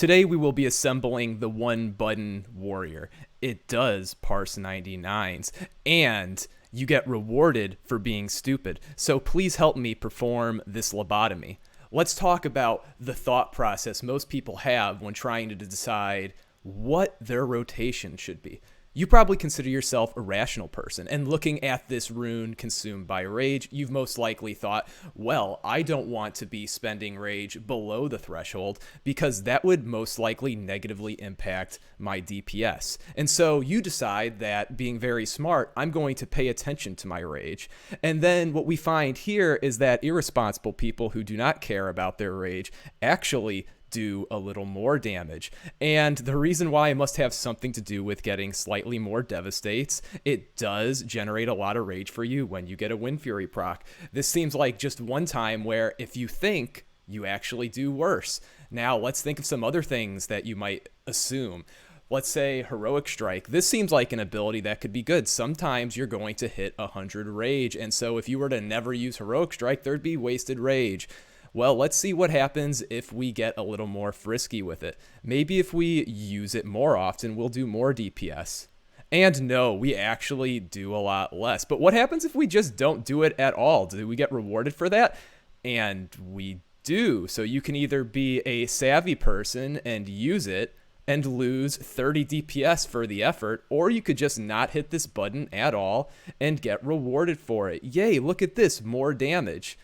Today we will be assembling the one button warrior. It does parse 99s and you get rewarded for being stupid. So please help me perform this lobotomy. Let's talk about the thought process most people have when trying to decide what their rotation should be. You probably consider yourself a rational person, and looking at this rune consumed by rage, you've most likely thought, well, I don't want to be spending rage below the threshold because that would most likely negatively impact my DPS. And so you decide that, being very smart, I'm going to pay attention to my rage. And then what we find here is that irresponsible people who do not care about their rage actually do a little more damage. And the reason why it must have something to do with getting slightly more devastates. It does generate a lot of rage for you when you get a Wind Fury proc. This seems like just one time where if you think, you actually do worse. Now let's think of some other things that you might assume. Let's say Heroic Strike. This seems like an ability that could be good. Sometimes you're going to hit 100 rage, and so if you were to never use Heroic Strike, there'd be wasted rage. Well, let's see what happens if we get a little more frisky with it. Maybe if we use it more often, we'll do more DPS. And no, we actually do a lot less. But what happens if we just don't do it at all? Do we get rewarded for that? And we do. So you can either be a savvy person and use it and lose 30 DPS for the effort, or you could just not hit this button at all and get rewarded for it. Yay, look at this, more damage.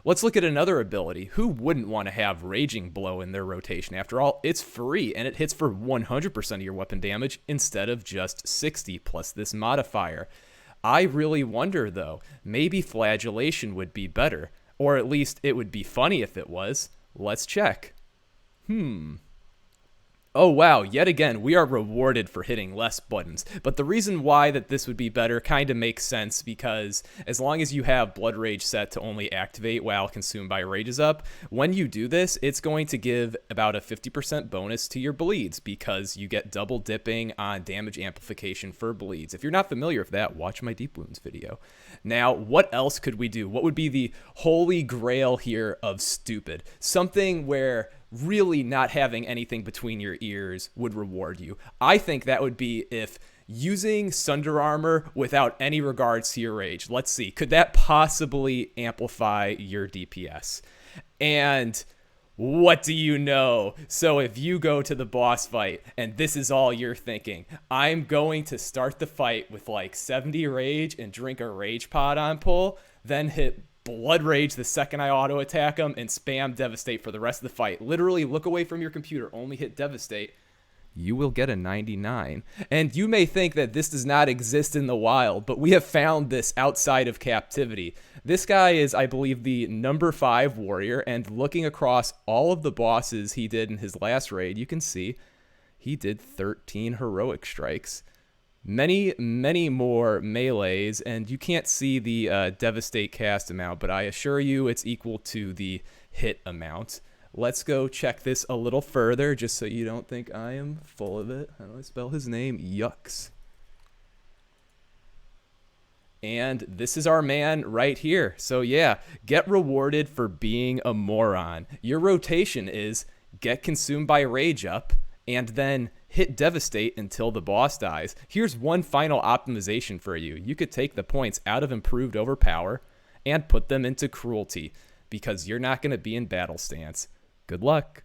Let's look at another ability. Who wouldn't want to have Raging Blow in their rotation? After all, it's free and it hits for 100% of your weapon damage instead of just 60 plus this modifier. I really wonder though, maybe Flagellation would be better, or at least it would be funny if it was. Let's check. Oh wow, yet again, we are rewarded for hitting less buttons. But the reason why that this would be better kind of makes sense because as long as you have Blood Rage set to only activate while Consumed by Rage is up, when you do this, it's going to give about a 50% bonus to your bleeds because you get double dipping on damage amplification for bleeds. If you're not familiar with that, watch my Deep Wounds video. Now, what else could we do? What would be the holy grail here of stupid? Something where really not having anything between your ears would reward you. I think that would be if using Sunder Armor without any regards to your rage. Let's see, could that possibly amplify your DPS? And what do you know? So if you go to the boss fight and this is all you're thinking, I'm going to start the fight with like 70 rage and drink a rage pod on pull, then hit Blood Rage the second I auto attack him and spam Devastate for the rest of the fight. Literally look away from your computer, only hit Devastate. You will get a 99. And you may think that this does not exist in the wild, but we have found this outside of captivity. This guy is, I believe, the number 5 warrior, and looking across all of the bosses he did in his last raid, you can see he did 13 heroic strikes. Many more melees, and you can't see the Devastate cast amount, but I assure you it's equal to the hit amount. Let's go check this a little further, just so you don't think I am full of it. How do I spell his name? Yucks. And this is our man right here. So yeah, get rewarded for being a moron. Your rotation is get Consumed by Rage up, and then hit Devastate until the boss dies. Here's one final optimization for you. You could take the points out of Improved Overpower and put them into Cruelty, because you're not going to be in battle stance. Good luck.